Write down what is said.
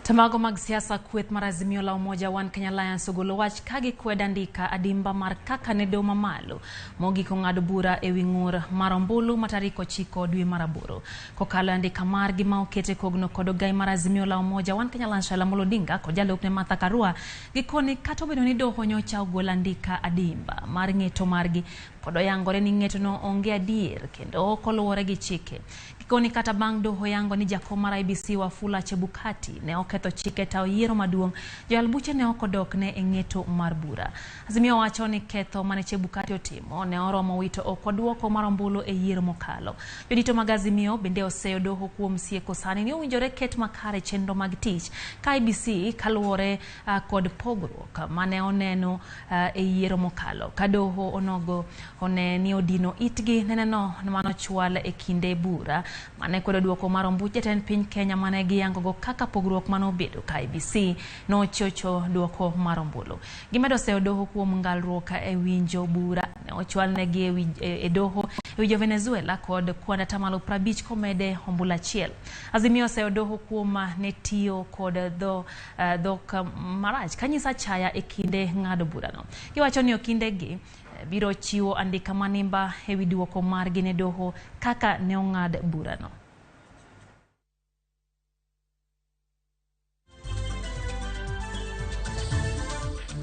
Tamago mag siasa kweth mar Azimio la Umoja One Kenya Alliance ogolo wach kagi kweda ndika adimba mar kaka ne doho mamalo mogiko ng'ado bura ewi ng'ur mar ombulu ma tarik 9 dwe mar aboro. Kokalo andika margi ma okete kogno kod ogai mar Azimio la Umoja One Kenya Alliance Raila Amolo Odinga kod jalupne Martha Karua gikoni kata obedo ni doho nyocha ogolo andika adimba mar ng'eto margi pod oyangore ni ng'eto no onge adier kendo ok oluwore gi chike. Gikoni kata bang' doho yango ni jakom mar IEBC Wafula Chebukati ne oketho chike tawo yiero maduong' joal buche ne ok odokne e ng'eto mar bura. Azimio wacho ni ketho mane Chebukati otimo ne oromo wito ok duoko mar ombulu e yiero mokalo. Jodito mag Azimio bende oseyo doho kuom sieko sani ni owinjore ket makare chenro mag tich ka IEBC kaluwore kod pogruok mane oneno e yiero mokalo. Ka doho onogo one ni odino itgi neneno mano chwal e kinde bura mane kwedo duoko mar ombulu jatend piny Kenya mane giyangogo kaka pogruok mano bedo ka IEBC no chocho duoko mar ombulu. Gimedo seyo doho kuom ngalruok e winjo bura ne ochwal negi e doho ewi jo Venezuela kod kuanda tamalo 50 komede ombulu achiel. Azimio seyo doho kuom ne tiyo kod dhok marach kanyisa chaya e kinde ng'ado bura no. Giwacho ni okindegi biro chiwo andika manimba ewi duoko margi ne doho kaka ne ong'ad bura no.